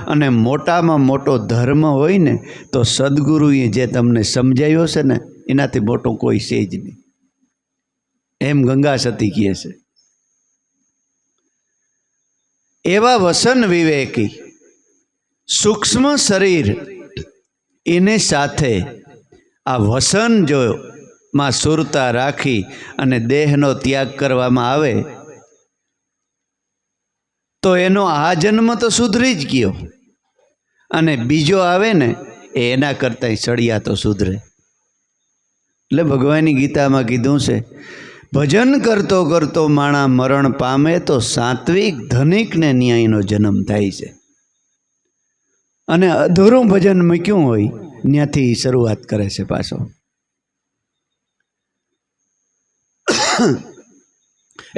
અને મોટામાં મોટો ધર્મ હોય ને તો સદગુરુએ જે તમને સમજાવ્યો છે ને એનાથી મોટો કોઈ છે જ નહીં, એમ ગંગા સતી કહે છે. એવા વસન વિવેકી સૂક્ષ્મ શરીર એને સાથે આ વસન જો માં સુરતા રાખી અને દેહનો ત્યાગ કરવામાં આવે તો એનો આ જન્મ તો સુધરી જ ગયો અને બીજો આવે ને એના કરતાં સળિયા તો સુધરે. એટલે ભગવાનની ગીતામાં કીધું છે, ભજન કરતો કરતો માણા મરણ પામે તો સાત્વિક ધનિકને ન્યાયનો જન્મ થાય છે. અને અધૂરું ભજન મૂક્યું હોય ત્યાંથી શરૂઆત કરે છે પાછો.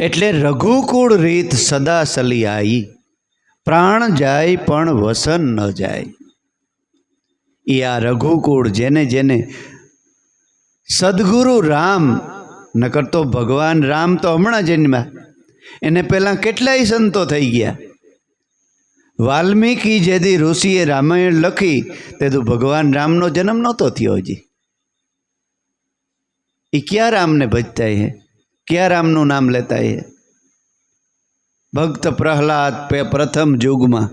એટલે રઘુકુળ રીત સદા સલિયાઈ, પ્રાણ જાય પણ વસન ન જાય. એ આ રઘુકુળ જેને જેને સદગુરુ રામ, નકર તો ભગવાન રામ તો હમણાં જન્મ્યા, એને પહેલાં કેટલાય સંતો થઈ ગયા. વાલ્મીકી જેથી ઋષિએ રામાયણ લખી તે તો ભગવાન રામનો જન્મ નહોતો થયો હજી. એ ક્યાં રામને ભજતા હે, ક્યાં રામનું નામ લેતા હે? ભક્ત પ્રહલાદ પ્રથમ યુગમાં,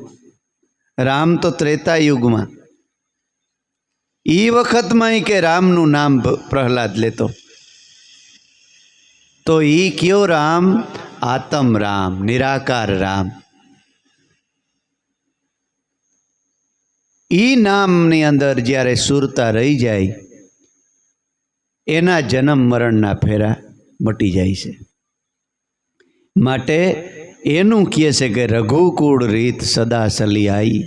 રામ તો ત્રેતા યુગમાં. એ વખતમાં કે રામનું નામ પ્રહલાદ લેતો તો એ કયો રામ? આત્મ રામ, નિરાકાર રામ. એ નામની અંદર જ્યારે સુરતા રહી જાય એના જન્મ મરણના ફેરા મટી જાય છે. માટે એનું કહે છે કે રઘુકુળ રીત સદા સલિયાઈ,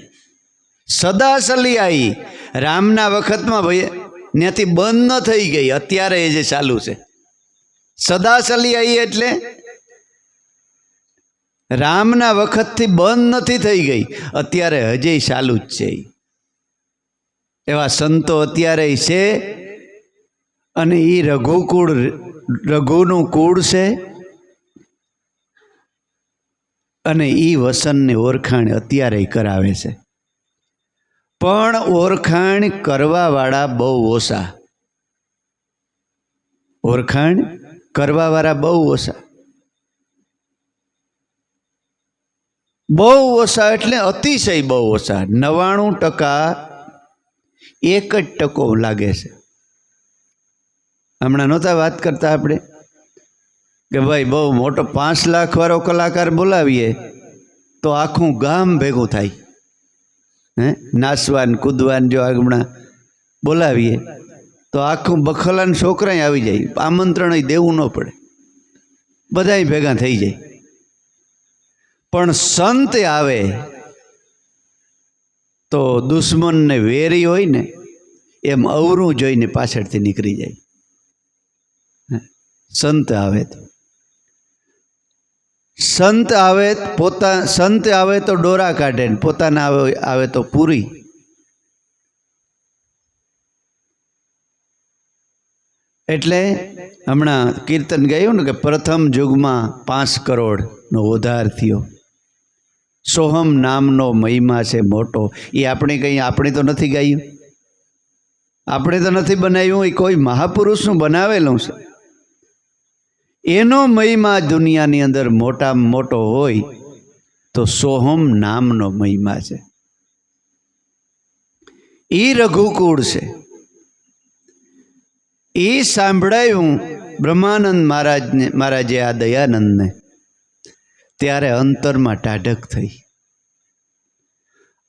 સદા સલિયાઈ. રામના વખતમાં ભાઈ ત્યાંથી બંધ ન થઈ ગઈ, અત્યારે એ જે ચાલુ છે. સદા સલિયાઈ એટલે રામના વખતથી બંધ નથી થઈ ગઈ, અત્યારે હજી ચાલુ જ છે. એવા સંતો અત્યારે છે અને એ રઘુકુળ, રઘુનું કુળ છે અને એ વસનની ઓળખાણ અત્યારે કરાવે છે. પણ ઓળખાણ કરવાવાળા બહુ ઓછા, ઓળખાણ કરવાવાળા બહુ ઓછા, બહુ ઓછા એટલે અતિશય બહુ ઓછા. 99% 1% લાગે છે. હમણાં નહોતા વાત કરતા આપણે કે ભાઈ બહુ મોટો 5 લાખ વાળો કલાકાર બોલાવીએ તો આખું ગામ ભેગું થાય. નાચવાન કૂદવાન જો હમણાં બોલાવીએ તો આખું બખલાન છોકરાય આવી જાય, આમંત્રણ દેવું ન પડે, બધાય ભેગા થઈ જાય. પણ સંત આવે તો દુશ્મનને વેરી હોય ને એમ અવરું જોઈને પાછળથી નીકળી જાય. સંત આવે તો સંત આવે તો ડોરા કાઢે ને પોતાના આવે તો પૂરી. એટલે હમણાં કીર્તન ગાયું ને કે પ્રથમ યુગમાં 5 કરોડનો ઉદ્ધાર થયો. સોહમ નામનો મહિમા છે મોટો. એ આપણે તો નથી ગાયું, આપણે તો નથી બનાવ્યું, એ કોઈ મહાપુરુષનું બનાવેલું છે. એનો મહિમા દુનિયાની અંદર મોટામાં મોટો હોય તો સોહમ નામનો મહિમા છે. એ રઘુકુળ છે. એ સાંભળાયું બ્રહ્માનંદ મહારાજે આ દયાનંદને, ત્યારે અંતરમાં ટાઢક થઈ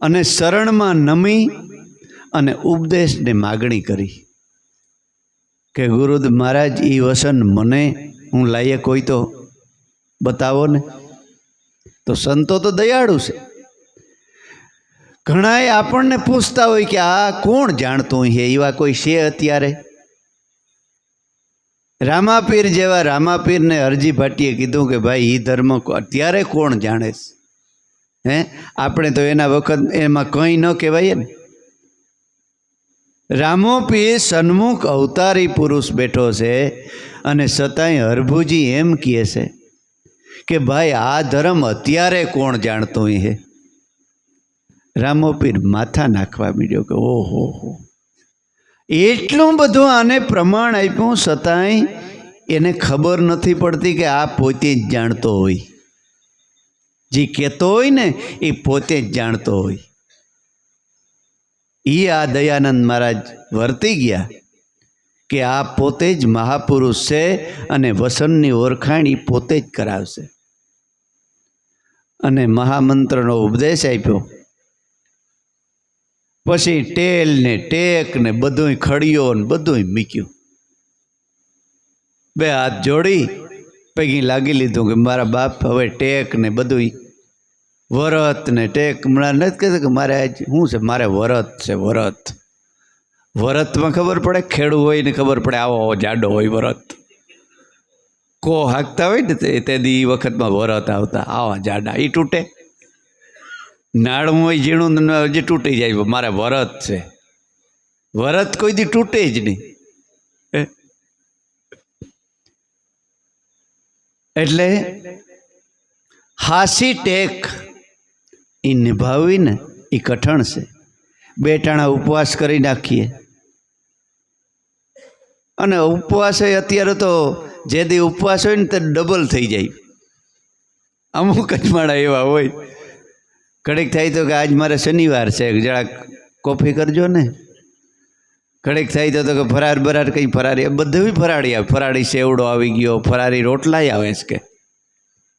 અને શરણમાં નમી અને ઉપદેશને માગણી કરી કે ગુરુદેવ મહારાજ એ વસન મને હું લાયક હોય તો બતાવો ને. તો સંતો તો દયાળુ છે. ઘણાએ આપણને પૂછતા હોય કે આ કોણ જાણતું છે, એવા કોઈ છે અત્યારે? રામાપીર જેવા રામાપીરને હરજી ભાટીએ કીધું કે ભાઈ એ ધર્મ અત્યારે કોણ જાણે છે? આપણે તો એના વખત એમાં કંઈ ન કહેવાય ને. રામોપીર સન્મુખ અવતારી પુરુષ બેઠો છે અને છતાંય હરભુજી એમ કહે છે કે ભાઈ આ ધર્મ અત્યારે કોણ જાણતું છે? રામોપીર માથા નાખવા માંડ્યો કે ઓહો હો, એટલું બધું આને પ્રમાણ આપ્યું છતાંય એને ખબર નથી પડતી કે આ પોતે જ જાણતો હોય. જે કહેતો હોય ને એ પોતે જ જાણતો હોય. એ આ દયાનંદ મહારાજ વર્તી ગયા કે આ પોતે જ મહાપુરુષ છે અને વસનની ઓળખાણ એ પોતે જ કરાવશે. અને મહામંત્રનો ઉપદેશ આપ્યો. પછી ટેલ ને ટેક ને બધું ખડીયો ને બધું મૂક્યું. બે હાથ જોડી પૈકી લાગી લીધું કે મારા બાપ હવે ટેક ને બધું વરત ને ટેક. હમણાં નથી કહેતા કે મારે આજ શું છે, મારે વરત છે. વરત વરતમાં ખબર પડે, ખેડૂ હોય ને ખબર પડે આવો જાડો હોય વરત. કો હાંકતા હોય ને તે દી વખતમાં વરત આવતા આવા જાડા, એ તૂટે. નાળું હોય ઝીણું હજી તૂટી જાય. મારે વરત છે. વરત કોઈ દી તૂટે જ નહીં. એટલે હાસી ટેક એ નિભાવવી ને એ કઠણ છે. 2 ટાણા ઉપવાસ કરી નાખીએ. અને ઉપવાસ અત્યારે તો જે દી ઉપવાસ હોય ને તે ડબલ થઈ જાય. અમુક જ માળા એવા હોય, ઘડીક થાય તો કે આજ મારે શનિવાર છે, જરાક કોફી કરજો ને. ઘડીક થાય તો કે ફરાર બરાર કંઈ ફરારી, બધું ફરાળી આવે. ફરાળી સેવડો આવી ગયો, ફરારી રોટલાય આવે છે કે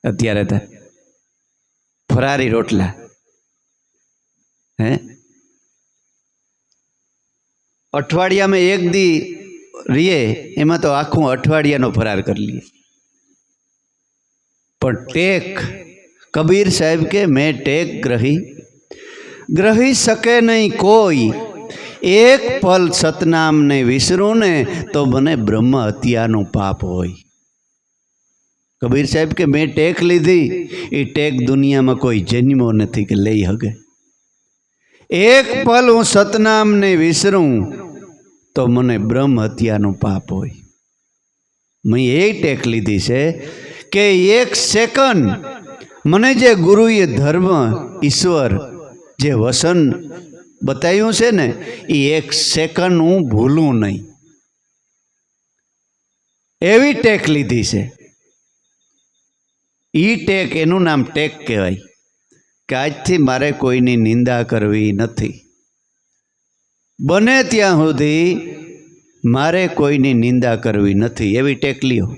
અત્યારે તો ફરારી રોટલા. હે અઠવાડિયામાં એક દી રીએ એમાં તો આખું અઠવાડિયાનો ફરાર કરી લઈએ. પણ ટેક કબીર સાહેબ કે મેં ટેક ગ્રહી શકે નહીં કોઈ, એક પલ સતનામને વિસરું ને તો મને બ્રહ્મ હત્યાનું પાપ હોય. કબીર સાહેબ કે મેં ટેક લીધી, એ ટેક દુનિયામાં કોઈ જન્મો નથી કે લઈ શકે. એક પલ હું સતનામને વિસરું તો મને બ્રહ્મ હત્યાનું પાપ હોય. મેં એ ટેક લીધી છે કે 1 સેકન્ડ મને જે ગુરુએ ધર્મ ઈશ્વર જે વસન બતાવ્યું છે ને એ 1 સેકન્ડ હું ભૂલું નહીં. એવી ટેક લીધી છે. એ ટેક, એનું નામ ટેક કહેવાય કે આજથી મારે કોઈની નિંદા કરવી નથી. બને ત્યાં સુધી મારે કોઈની નિંદા કરવી નથી. એવી ટેક લ્યો.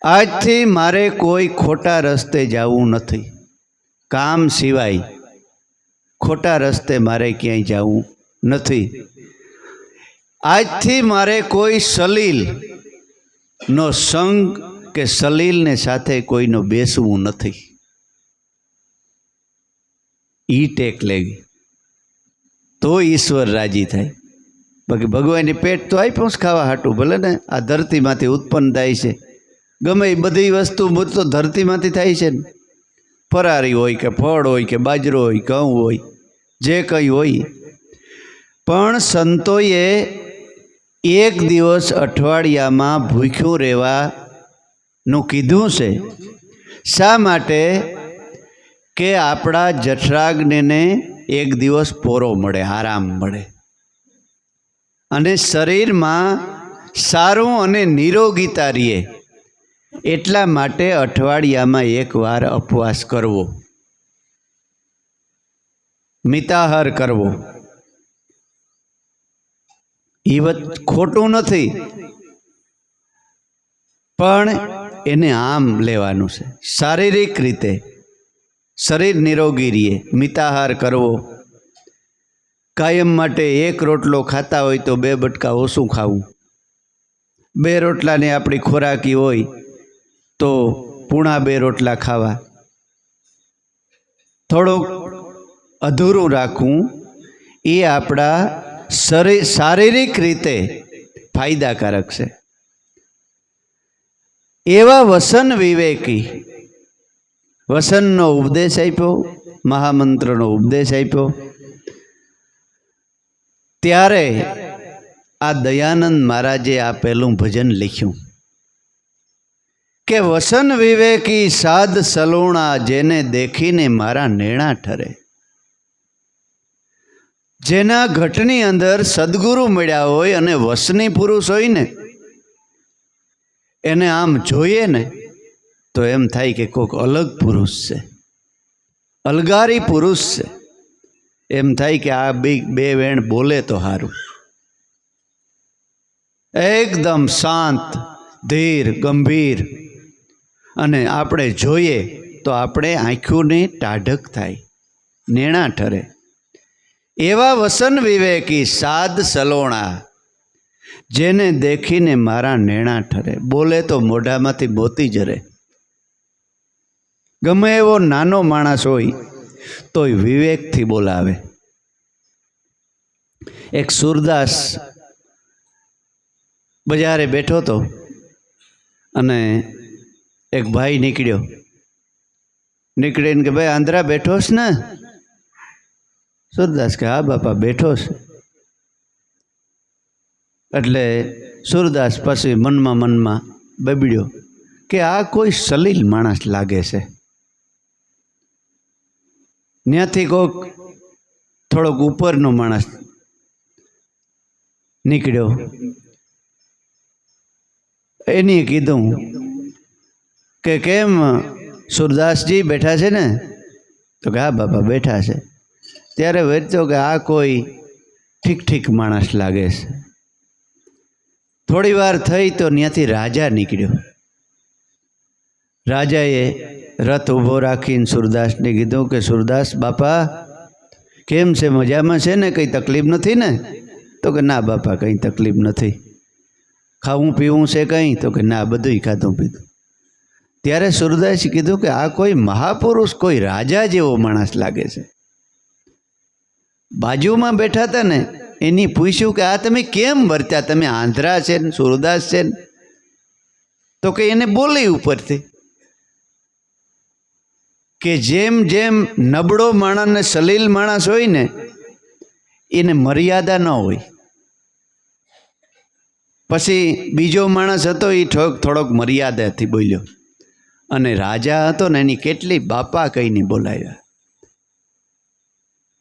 આજથી મારે કોઈ ખોટા રસ્તે જવું નથી. કામ સિવાય ખોટા રસ્તે મારે ક્યાંય જવું નથી. આજથી મારે કોઈ સલીલનો સંગ કે સલીલને સાથે કોઈનો બેસવું નથી. ઈ ટેક લેવી તો ઈશ્વર રાજી થાય. બાકી ભગવાનની પેટ તો આપ્યું ખાવા હાટું, ભલે ને આ ધરતીમાંથી ઉત્પન્ન થાય છે. ગમે એ બધી વસ્તુ તો ધરતીમાંથી થાય છે ને. ફરારી હોય કે ફળ હોય કે બાજરો હોય, ઘઉં હોય, જે કંઈ હોય. પણ સંતોએ 1 દિવસ અઠવાડિયામાં ભૂખ્યું રહેવાનું કીધું છે. શા માટે? કે આપણા જઠરાગ્નિને 1 દિવસ પોરો મળે, આરામ મળે, અને શરીરમાં સારું અને નિરોગીતા રહે. એટલા માટે અઠવાડિયામાં 1 વાર ઉપવાસ કરવો, મિતાહાર કરવો. એ ખોટું નથી, પણ એને આમ લેવાનું છે. શારીરિક રીતે શરીર નિરોગી રહે, મિતાહાર કરવો. કાયમ માટે 1 રોટલો ખાતા હોય તો 2 બટકા ઓછું ખાવું. 2 રોટલાને આપણી ખોરાકી હોય તો પૂણા 2 રોટલા ખાવા. થોડુંક અધૂરું રાખવું. એ આપણા શારીરિક રીતે ફાયદાકારક છે. એવા વસન વિવેકી વસનનો ઉપદેશ આપ્યો, મહામંત્રનો ઉપદેશ આપ્યો. ત્યારે આ દયાનંદ મહારાજે આ પહેલું ભજન લખ્યું કે વસન વિવેકી સાદ સલોણા, જેને દેખીને મારા નેણા ઠરે. જેના ઘટની અંદર સદગુરુ મળ્યા હોય અને વસની પુરુષ હોય ને, એને આમ જોઈએ ને તો એમ થાય કે કોઈક અલગ પુરુષ છે, અલગારી પુરુષ છે. એમ થાય કે આ બે વેણ બોલે તો સારું. એકદમ શાંત, ધીર, ગંભીર, અને આપણે જોઈએ તો આપણે આંખોને ટાઢક થાય, નેણા ઠરે. એવા વસન વિવેકી સાદ સલોણા, જેને દેખીને મારા નેણા ઠરે. બોલે તો મોઢામાંથી મોતી જરે. ગમે એવો નાનો માણસ હોય તોય વિવેકથી બોલાવે. એક સુરદાસ બજારે બેઠો હતો અને એક ભાઈ નીકળીને કે ભાઈ આંધ્રા બેઠો છે ને? સુરદાસ કે હા બાપા બેઠો છે. એટલે સુરદાસ પછી મનમાં બબડ્યો કે આ કોઈ સલીલ માણસ લાગે છે. ત્યાંથી કોઈક થોડોક ઉપરનો માણસ નીકળ્યો. એની કીધું કે કેમ સુરદાસજી બેઠા છે ને? તો કે હા બાપા બેઠા છે. ત્યારે વેચતો કે આ કોઈ ઠીક માણસ લાગે છે. થોડી વાર થઈ તો ત્યાંથી રાજા નીકળ્યો. રાજાએ રથ ઊભો રાખીને સુરદાસને કીધું કે સુરદાસ બાપા કેમ છે, મજામાં છે ને? કંઈ તકલીફ નથી ને? તો કે ના બાપા કંઈ તકલીફ નથી. ખાવું પીવું છે કંઈ? તો કે ના બધુંય ખાધું પીધું. ત્યારે સુરદાસે કીધું કે આ કોઈ મહાપુરુષ, કોઈ રાજા જેવો માણસ લાગે છે. બાજુમાં બેઠા હતા ને એની પૂછ્યું કે આ તમે કેમ વર્ત્યા? તમે આંધ્રા છે ને સુરદાસ છે ને? તો કે એને બોલી ઉપરથી કે જેમ નબળો માણસ ને સલીલ માણસ હોય ને એને મર્યાદા ન હોય. પછી બીજો માણસ હતો એ થોડોક મર્યાદાથી બોલ્યો, અને રાજા હતો ને એની કેટલી બાપા કહીને બોલાવ્યા.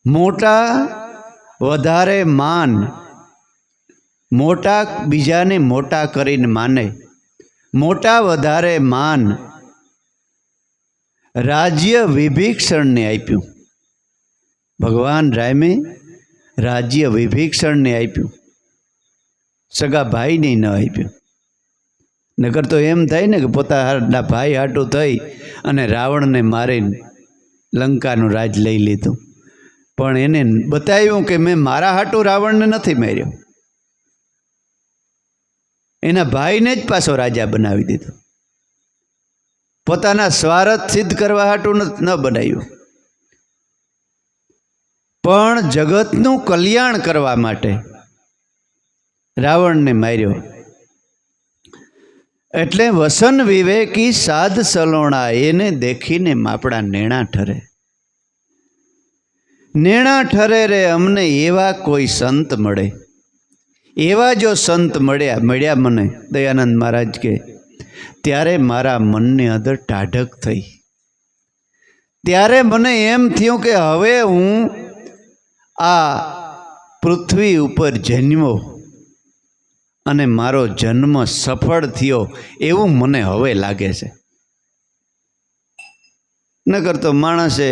મોટા વધારે માન, મોટા બીજાને મોટા કરીને માને, મોટા વધારે માન રાજ્ય વિભીષણને આપ્યું. ભગવાન રામે રાજ્ય વિભીષણને આપ્યું, સગા ભાઈને ન આપ્યું. નકર તો એમ થાય ને કે પોતાના ભાઈ હાટું થઈ અને રાવણને મારીને લંકાનું રાજ લઈ લીધું. પણ એને બતાવ્યું કે મેં મારા હાટું રાવણને નથી માર્યો, એના ભાઈને જ પાછો રાજા બનાવી દીધો. પોતાના સ્વાર્થ સિદ્ધ કરવા હાટું ન બનાવ્યું, પણ જગતનું કલ્યાણ કરવા માટે રાવણને માર્યો. એટલે વસન વિવેકી સાદ સલોણા, એને દેખીને આપણા નેણા ઠરે. નેણા ઠરે રે અમને એવા કોઈ સંત મળે. એવા જો સંત મળ્યા મને, દયાનંદ મહારાજ કે, ત્યારે મારા મનની અંદર ટાઢક થઈ. ત્યારે મને એમ થયું કે હવે હું આ પૃથ્વી ઉપર જન્મ્યો અને મારો જન્મ સફળ થયો એવું મને હવે લાગે છે. નકર તો માણસે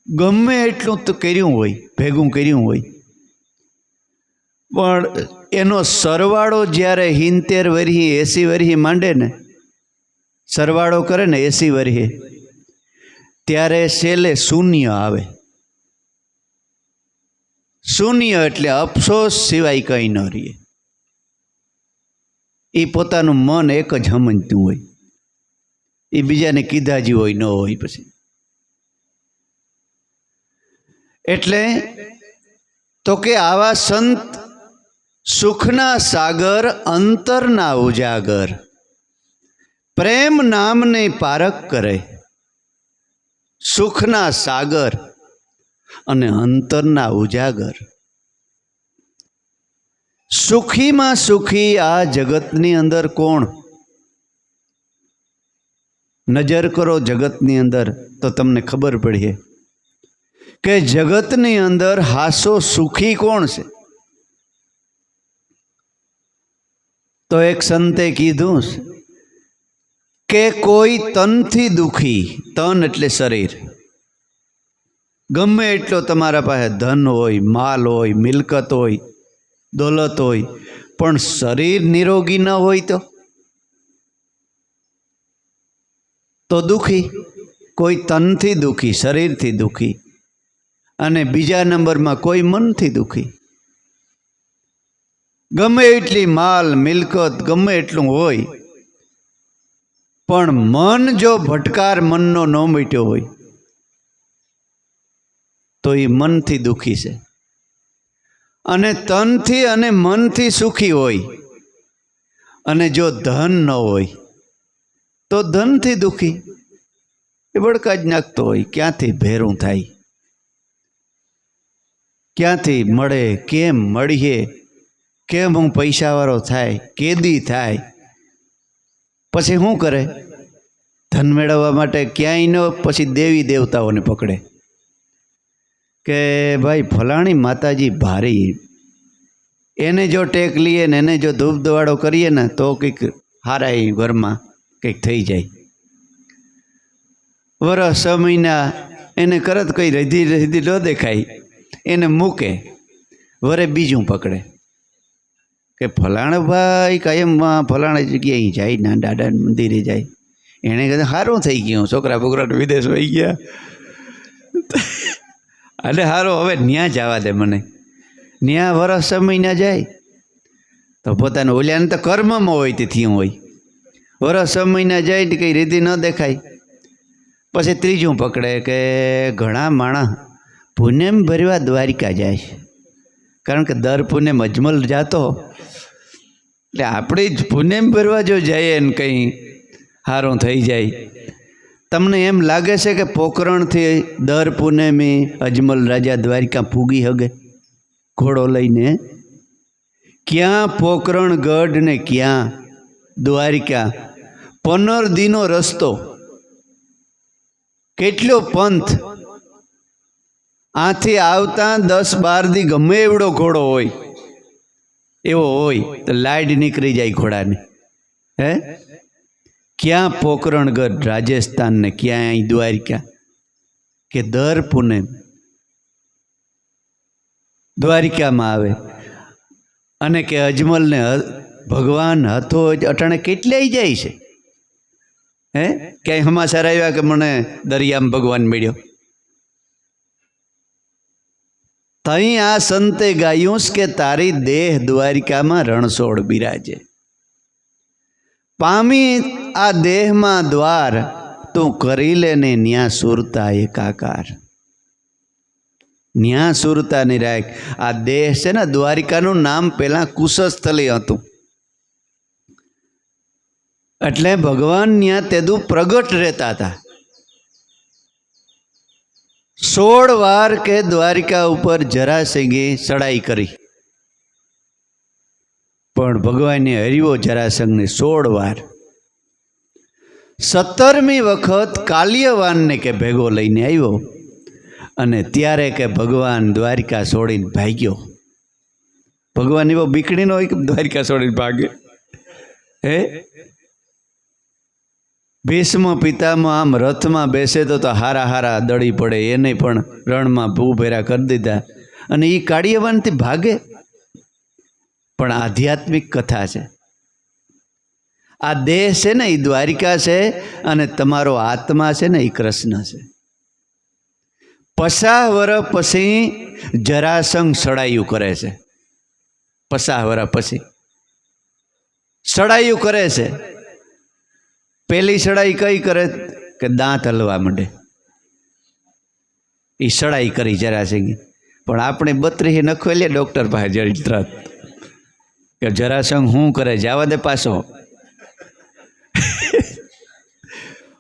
ગમે એટલું તો કર્યું હોય, ભેગું કર્યું હોય, પણ એનો સરવાળો જ્યારે 70 વર્ષે 80 વર્ષે માંડે ને, સરવાળો કરે ને 80 વર્ષે, ત્યારે છેલ્લે શૂન્ય આવે. શૂન્ય એટલે અફસોસ સિવાય કંઈ ન રહે. એ પોતાનું મન એક જ સમજતું હોય, એ બીજાને કીધા જેવું હોય ન હોય. પછી એટલે તો કે આવા સંત સુખના સાગર અંતરના ઉજાગર, પ્રેમ નામને પારક કરે. સુખના સાગર અને અંતરના ઉજાગર. સુખીમાં સુખી આ જગતની અંદર કોણ? નજર કરો જગતની અંદર તો તમને ખબર પડીએ કે જગતની અંદર હાસો સુખી કોણ છે? તો એક સંતે કીધું કે કોઈ તનથી દુખી, તન એટલે શરીર, ગમે એટલો તમારા પાસે ધન હોય, માલ હોય, મિલકત હોય, દોલત હોય, પણ શરીર નિરોગી ન હોય તો દુખી. કોઈ તનથી દુખી, શરીરથી દુખી, અને બીજા નંબરમાં કોઈ મનથી દુખી. ગમે એટલી માલ મિલકત ગમે એટલું હોય, પણ મન જો ભટકાર મનનો ન મીટ્યો હોય તો એ મનથી દુખી છે. અને તનથી અને મનથી સુખી હોય, અને જો ધન ન હોય તો ધનથી દુખી. એ બળકા જ નાખતો હોય, ક્યાંથી ભેરું થાય, ક્યાંથી મળે, કેમ મળીએ, કેમ હું પૈસાવાળો થાય, કેદી થાય. પછી શું કરે? ધન મેળવવા માટે ક્યાંય ન, પછી દેવી દેવતાઓને પકડે કે ભાઈ ફલાણી માતાજી ભારી, એને જો ટેક લઈએ ને એને જો ધૂપ દવાડો કરીએ ને તો કંઈક હારા એ ઘરમાં કંઈક થઈ જાય. વરસ 6 મહિના એને કરત કંઈ રધી રધી ન દેખાય, એને મૂકે, વરે બીજું પકડે કે ફલાણા ભાઈ કાયમમાં ફલાણા જગ્યાએ જાય, ના દાદા મંદિરે જાય, એણે કીધું સારું થઈ ગયું, છોકરા બોકરા વિદેશ વહી ગયા, એટલે સારું હવે ન્યા જવા દે મને. ન્યા વરસ 6 મહિના જાય તો પોતાનું ઓલ્યાને તો કર્મમાં હોય તે થયું હોય, વરસ 6 મહિના જાય ને કંઈ રીતિ ન દેખાય. પછી ત્રીજું પકડે કે ઘણા માણસ પૂનમ ભરવા દ્વારિકા જાય છે, કારણ કે દર પૂનમ અજમલ જાતો, એટલે આપણે જ પૂનમ ભરવા જો જઈએ ને કંઈ સારું થઈ જાય. તમને એમ લાગે છે કે પોકરણથી દર પૂનમે અજમલ રાજા દ્વારિકા પૂગી હગે ઘોડો લઈને? ક્યાં પોકરણ ગઢ ને ક્યાં દ્વારિકા, 15 દીનો રસ્તો, કેટલો પંથ. આથી આવતા 10-12 દી ગમે એવડો ઘોડો હોય એવો હોય તો લાઈડ નીકળી જાય ઘોડાને. હે ક્યાં પોકરણગઢ રાજસ્થાન ને ક્યાં અહીં દ્વારિકા, કે દર પૂનમ દ્વારિકામાં આવે. અને કે અજમલને ભગવાન હતો અટાણે કેટલાય જાય છે. હે ક્યાંય સમાચાર આવ્યા કે મને દરિયામાં ભગવાન મળ્યો? તઈ આ સંતે ગાયું કે તારી દેહ દ્વારિકામાં રણછોડ બિરાજે, પામી આ દેહમાં દ્વાર, તું કરી લે ને ન્યા સુરતા એકાકાર. ન્યા સુરતા ની રાખ. આ દેહ છે ને, દ્વારિકાનું નામ પહેલા કુશસ્થલી હતું, એટલે ભગવાન ન્યા તેદું પ્રગટ રહેતા હતા. 16 વાર કે દ્વારિકા ઉપર જરાસંઘે ચડાઈ કરી, પણ ભગવાને હર્યો જરાસંઘને 16 વાર. 17મી વખત કાલ્યવાનને કે ભેગો લઈને આવ્યો, અને ત્યારે કે ભગવાન દ્વારિકા છોડીને ભાગ્યો. ભગવાન એવો બીકડી ન હોય કે દ્વારિકા છોડીને ભાગે. હે ભીષ્મ પિતામાં આમ રથમાં બેસે તો હારા હારા દળી પડે, એને પણ રણમાં ઉભેરા કરી દીધા, અને એ કાળિયવાનથી ભાગે. પણ આધ્યાત્મિક કથા છે. આ દેહ છે ને એ દ્વારિકા છે, અને તમારો આત્મા છે ને એ કૃષ્ણ છે. 50 વર્ષ પછી જરાસંઘ સડાયું કરે છે. 50 વર્ષ પછી સડાયું કરે છે. પહેલી સડાઈ કઈ કરે કે દાંત હલવા માંડે, એ સડાઈ કરી જરાસંઘ. પણ આપણે 32 નખવેલીએ ડૉક્ટર પાસે જડી તરત કે જરાસંઘ શું કરે, જવા દે પાછો.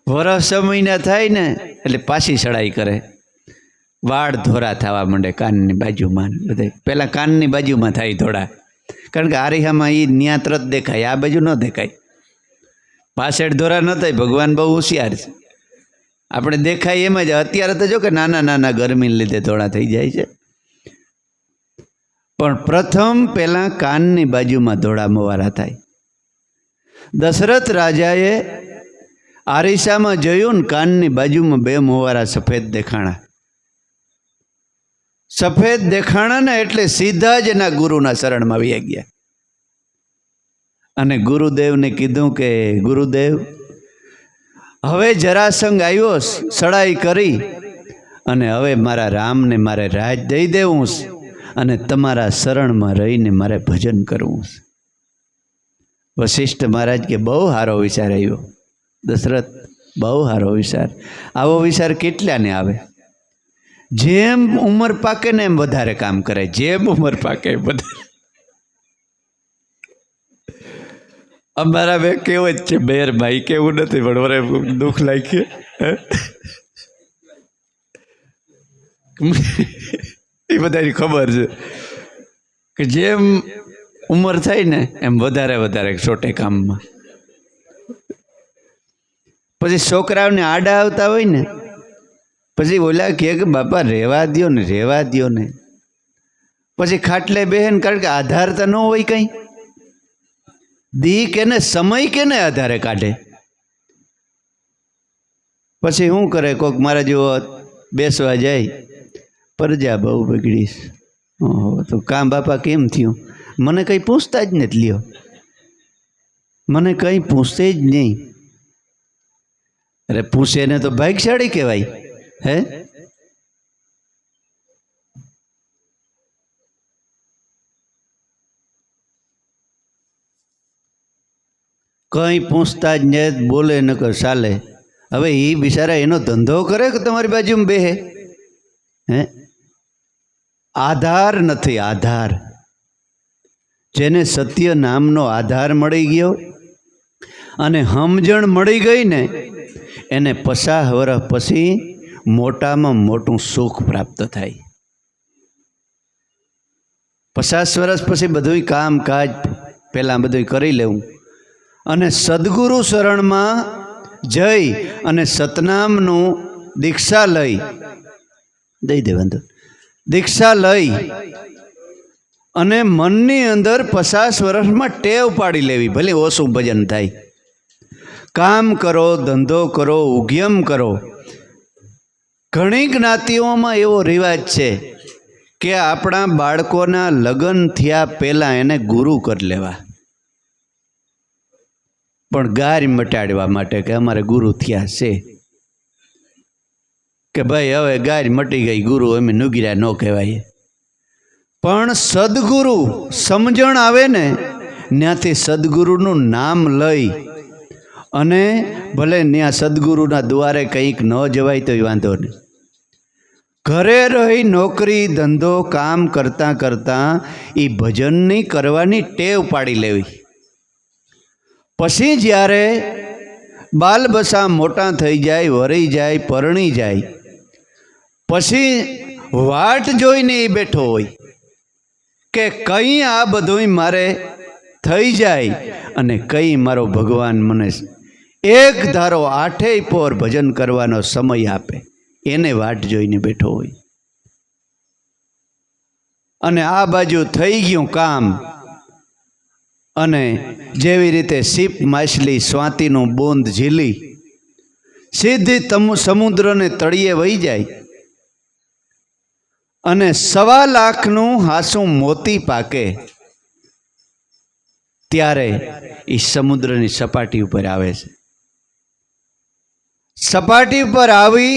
વરસ 6 મહિના થાય ને એટલે પાછી સડાઈ કરે. વાળ ધોરા થવા માંડે કાનની બાજુમાં, બધે પહેલાં કાનની બાજુમાં થાય થોડા, કારણ કે આરિહામાં એ ન્યા તરત દેખાય, આ બાજુ ન દેખાય. પાછળ ધોરા ન થાય. ભગવાન બહુ હોશિયાર છે. આપણે દેખાય એમ જ. અત્યારે તો જો કે નાના નાના ગરમીને લીધે ધોળા થઈ જાય છે, પણ પ્રથમ પહેલાં કાનની બાજુમાં ધોળા મોવારા થાય. દશરથ રાજાએ આરીસામાં જોયું ને કાનની બાજુમાં 2 મોવારા સફેદ દેખાણા. સફેદ દેખાણા ને એટલે સીધા જ એના ગુરુના શરણમાં આવી ગયા અને ગુરુદેવને કીધું કે ગુરુદેવ, હવે જરાસંઘ આવ્યો, સડાઈ કરી અને હવે મારા રામને મારે રાજ દઈ દેવું છે અને તમારા શરણમાં રહીને મારે ભજન કરવું છે. વશિષ્ઠ મહારાજ કે બહુ સારો વિચાર આવ્યો. દશરથ, બહુ સારો વિચાર. આવો વિચાર કેટલાને આવે? જેમ ઉંમર પાકે ને એમ વધારે કામ કરે. જેમ ઉંમર પાકે વધારે. અમારા બે કેવો જ છે, બેર ભાઈ કેવું નથી, પણ વરે દુઃખ લાગે. એ બધાની ખબર છે કે જેમ ઉંમર થાય ને એમ વધારે વધારે છોટે કામમાં. પછી છોકરાઓને આડા આવતા હોય ને, પછી ઓલા કહે કે બાપા રહેવા દ્યો ને, રહેવા દ્યો ને. પછી ખાટલે બેહે ને, કારણ કે આધાર તો ન હોય કંઈ. દી કેને સમય કેને આધારે કાઢે. પછી શું કરે? કોક મારા જેવો બેસવા જાય, પરજા બહુ બગડીશ. ઓહો, તો કામ બાપા કેમ થયું? મને કંઈ પૂછતા જ નથી. લ્યો, મને કંઈ પૂછે જ નહીં. અરે પૂછે ને તો ભાગ્યશાળી કહેવાય. હે, કંઈ પૂછતા જ ને બોલે ન કર ચાલે. હવે એ બિચારા એનો ધંધો કરે કે તમારી બાજુમાં બેહે? હે, આધાર નથી. આધાર, જેને સત્ય નામનો આધાર મળી ગયો અને સમજણ મળી ગઈ ને, એને 50 વર્ષ પછી મોટામાં મોટું સુખ પ્રાપ્ત થાય. 50 વર્ષ પછી બધું કામકાજ પહેલાં બધું કરી લેવું અને સદગુરુ શરણમાં જઈ અને સતનામનું દીક્ષા લઈ દઈ દેવાનું. દીક્ષા લઈ અને મનની અંદર 50 વર્ષમાં ટેવ પાડી લેવી. ભલે ઓછું ભજન થાય, કામ કરો, ધંધો કરો, ઉદ્યમ કરો. ઘણી જ્ઞાતિઓમાં એવો રિવાજ છે કે આપણા બાળકોના લગ્ન થયા પહેલાં એને ગુરુ કરી લેવા, પણ ગારી મટાડવા માટે કે અમારે ગુરુ થયા છે. કે ભાઈ હવે ગારી મટી ગઈ, ગુરુ અમે નુગીરા ન કહેવાય. પણ સદગુરુ સમજણ આવે ને, ત્યાંથી સદગુરુનું નામ લઈ અને ભલે ત્યાં સદગુરુના દ્વારે કંઈક ન જવાય તો વાંધો નહીં, ઘરે રહી નોકરી ધંધો કામ કરતાં કરતાં એ ભજનની કરવાની ટેવ પાડી લેવી. પછી જ્યારે બાલ બસા મોટા થઈ જાય, વરી જાય, પરણી જાય, પછી વાટ જોઈને એ બેઠો હોય કે કંઈ આ બધું મારે થઈ જાય અને કંઈ મારો ભગવાન મને એક ધારો 8 પોર ભજન કરવાનો સમય આપે, એને વાટ જોઈને બેઠો હોય. અને આ બાજુ થઈ ગયું કામ, અને જેવી રીતે સીપ માછલી સ્વાતિનું બૂંદ ઝીલી સીધી સમુદ્રને તળિયે વહી જાય અને 1.25 લાખનું હાસું મોતી પાકે, ત્યારે એ સમુદ્રની સપાટી ઉપર આવે છે. સપાટી પર આવી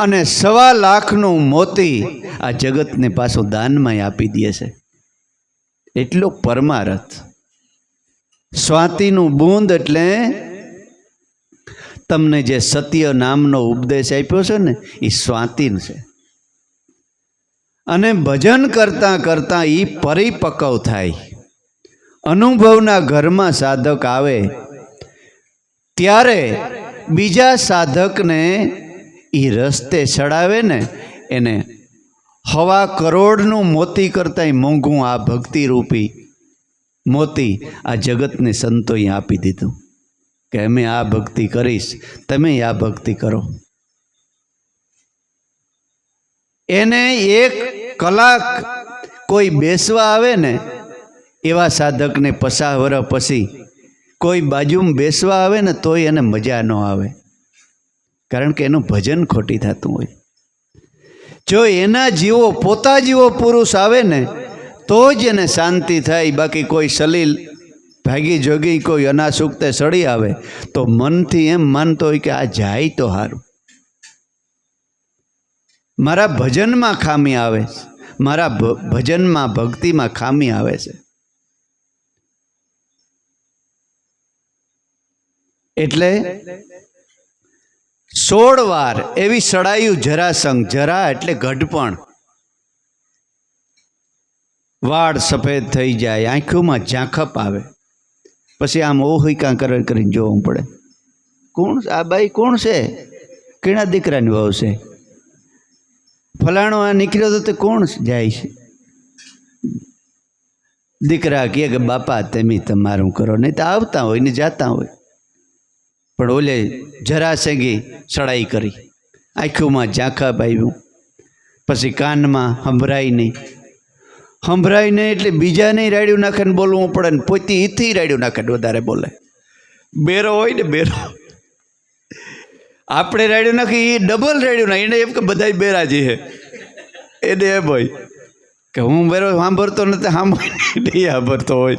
અને 1.25 લાખનું મોતી આ જગતને પાછું દાનમાં આપી દે છે. એટલો પરમારથ. સ્વાતિનું બૂંદ એટલે તમને જે સત્ય નામનો ઉપદેશ આપ્યો છે ને, એ સ્વાતિન છે. અને ભજન કરતાં કરતાં એ પરિપક્વ થાય. અનુભવના ઘરમાં સાધક આવે ત્યારે બીજા સાધકને એ રસ્તે ચડાવે ને, એને 1.25 કરોડનું મોતી કરતાં મોંઘું આ ભક્તિ રૂપી મોતી આ જગતને સંતોએ આપી દીધું. કે અમે આ ભક્તિ કરીશ, તમે આ ભક્તિ કરો. એને 1 કલાક કોઈ બેસવા આવે ને, એવા સાધકને 50 વર્ષ પછી કોઈ બાજુમાં બેસવા આવે ને તોય એને મજા ન આવે, કારણ કે એનું ભજન ખોટી થતું હોય. જો એના જેવો પોતા જેવો પુરુષ આવે ને તો જ એને શાંતિ થાય. બાકી કોઈ સલીલ ભાગી જોગી કોઈ અનાસુક્તે સડી આવે તો મનથી એમ માનતો હોય કે આ જાય તો સારું, મારા ભજનમાં ખામી આવે, મારા ભજનમાં ભક્તિમાં ખામી આવે છે. એટલે 16 વાર એવી સડાયું જરાસંઘ. જરા એટલે ગઢપણ. વાળ સફેદ થઈ જાય, આંખોમાં ઝાંખપ આવે, પછી આમ ઓહિકા કરીને જોવું પડે, કોણ આ બાઈ, કોણ છે, કેણા દીકરાની વહુ છે, ફલાણો આ નીકળ્યો તો તે કોણ જાય છે. દીકરા કહે કે બાપા તમે તમારું કરો, નહીં તો આવતા હોય ને જાતા હોય. પણ ઓલે જરાસંઘી સડાઈ કરી, આંખોમાં ઝાંખપ આવ્યું, પછી કાનમાં સંભળાય નહીં. સંભળાય નહીં એટલે બીજાને રાડ્યું નાખે ને બોલવું પડે ને પોતે ઈથી રાડ્યું નાખે વધારે બોલે. બેરો હોય ને બેરો, આપણે રાડ્યું નાખી, એ ડબલ રાડ્યું નાખે. એને એમ કે બધા બેરાજી છે, એને એમ હોય કે હું બેરો સાંભળતો નથી, સાંભળતો હોય,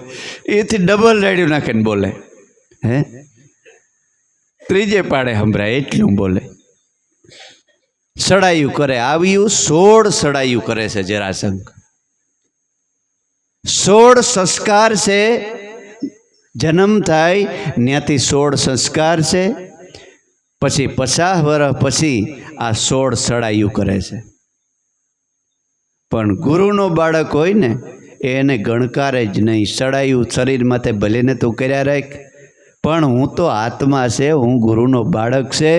એથી ડબલ રાડ્યું નાખે ને બોલે. હે ત્રીજે પાડે સંભળાય એટલું બોલે. સડાયું કરે. આવ્યું 16 સડાયું કરે છે જરાસંઘ. 16 સંસ્કાર છે. જન્મ થાય ત્યાંથી 16 સંસ્કાર છે. પછી 50 વર્ષ પછી આ 16 સડાયું કરે છે. પણ ગુરુનો બાળક હોય ને એને ગણકારે જ નહીં. સડાયું શરીર માથે ભલે ને તું કર્યા રાખ, પણ હું તો આત્મા છે, હું ગુરુનો બાળક છે,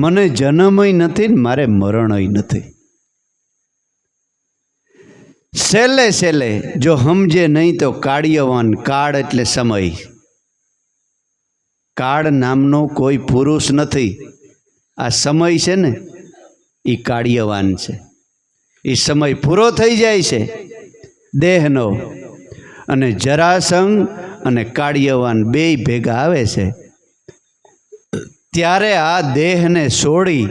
મને જન્મય નથી ને મારે મરણય નથી. છેલ્લે છેલ્લે જો સમજે નહીં તો કાળિયવાન. કાળ એટલે સમય. કાળ નામનો કોઈ પુરુષ નથી. આ સમય છે ને એ કાળિયવાન છે. એ સમય પૂરો થઈ જાય છે દેહનો, અને જરાસંઘ અને કાળિયવાન બેય ભેગા આવે છે ત્યારે આ દેહને છોડી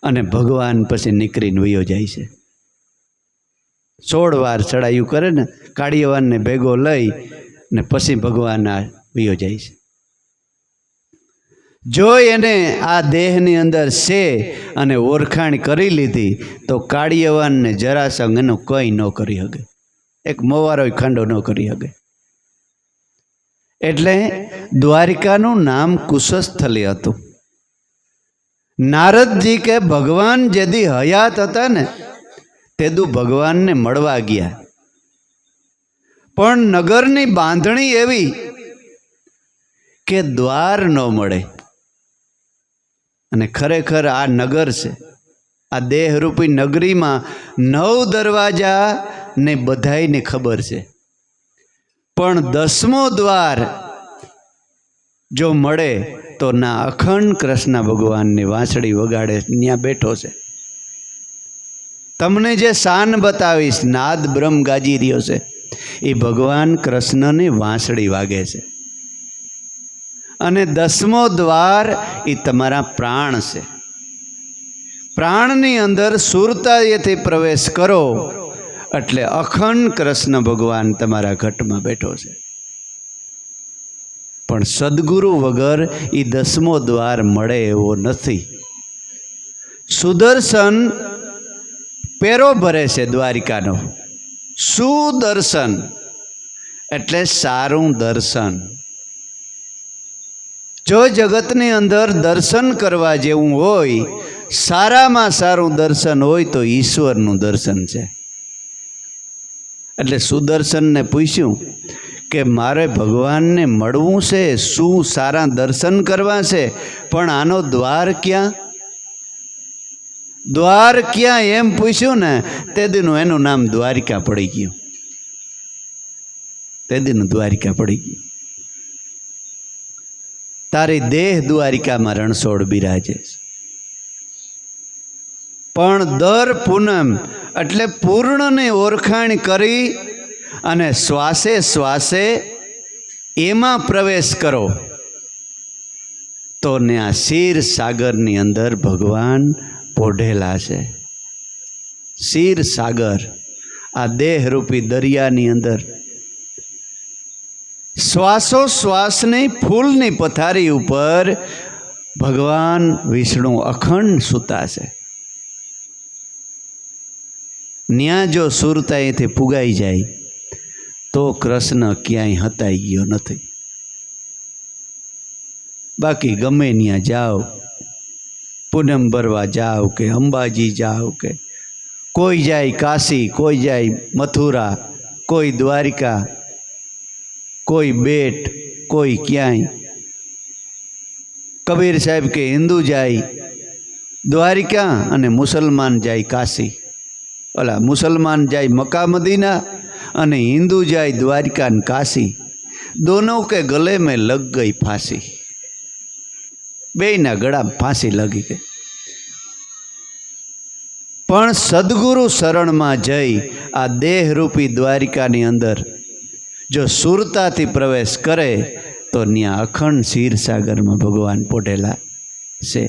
અને ભગવાન પછી નીકળીને વયો જાય છે. 16 વાર ચડાયું કરે ને, કાળિયવાનને ભેગો લઈ ને પછી ભગવાન આ વયો જાય છે. જો એને આ દેહની અંદર છે અને ઓળખાણ કરી લીધી તો કાળિયવાનને જરાસંઘ એનું કંઈ ન કરી શકે, એક મોવારો ખાંડો ન કરી શકે. એટલે દ્વારિકાનું નામ કુશસ્થલી હતું. નારદજી કે ભગવાન જેદી હયાત હતા ને તેદું ભગવાનને મળવા ગયા, પણ નગરની બાંધણી એવી કે દ્વાર ન મળે. અને ખરેખર આ નગર છે, આ દેહરૂપી નગરીમાં 9 દરવાજા ને બધાયને ખબર છે, પણ 10મો દ્વાર જો મળે તો ના અખંડ કૃષ્ણ ભગવાનની વાંસળી વગાડે ત્યાં બેઠો છે. તમને જે શાન બતાવીશ, નાદ બ્રહ્મ ગાજી રહ્યો છે, એ ભગવાન કૃષ્ણની વાંસળી વાગે છે. અને 10મો દ્વાર એ તમારા પ્રાણ છે. પ્રાણની અંદર સુરતાએથી પ્રવેશ કરો એટલે અખંડ કૃષ્ણ ભગવાન તમારા ઘટમાં બેઠો છે. પણ સદગુરુ વગર એ 10મો દ્વાર મળે એવો નથી. સુદર્શન પેરો ભરે છે દ્વારિકાનો. સુદર્શન એટલે સારું દર્શન. જો જગતની અંદર દર્શન કરવા જેવું હોય, સારામાં સારું દર્શન હોય તો ઈશ્વરનું દર્શન છે. એટલે સુદર્શનને પૂછ્યું કે મારે ભગવાનને મળવું છે, શું સારા દર્શન કરવા છે, પણ આનો દ્વાર ક્યાં? દ્વાર ક્યાં એમ પૂછ્યું ને તે દીનું એનું નામ દ્વારિકા પડી ગયું. તે દીનું દ્વારિકા પડી ગયું. તારી દેહ દ્વારિકામાં રણછોડ બિરાજે છે. પણ દર પૂનમ એટલે પૂર્ણને ઓળખાણ કરી અને શ્વાસે શ્વાસે એમાં પ્રવેશ કરો તો ત્યાં ક્ષીર સાગરની અંદર ભગવાન પોઢેલા છે. ક્ષીર સાગર, આ દેહરૂપી દરિયાની અંદર શ્વાસોશ્વાસની ફૂલની પથારી ઉપર ભગવાન વિષ્ણુ અખંડ સૂતા છે. ન્યા જો સુરતાઈથી પુગાઈ જાય તો કૃષ્ણ ક્યાંય હતાઈ ગયો નથી. બાકી ગમે ત્યાં જાઓ, પૂનમ ભરવા જાઓ કે અંબાજી જાઓ કે કોઈ જાય કાશી, કોઈ જાય મથુરા, કોઈ દ્વારિકા, કોઈ બેટ, કોઈ ક્યાંય. કબીર સાહેબ કે હિન્દુ જાય દ્વારિકા અને મુસલમાન જાય કાશી, ઓલા મુસલમાન જાય મક્કા મદીના અને हिंदू जाए द्वारिका न काशी, दोनों के गले में लग गई फांसी. बेना गड़ा फांसी लगी गई. पण सद्गुरु शरण में जई आ देह रूपी द्वारिका नी अंदर जो सुरता थी प्रवेश करे तो न्या अखंड क्षीर सागर में भगवान पोटेला से.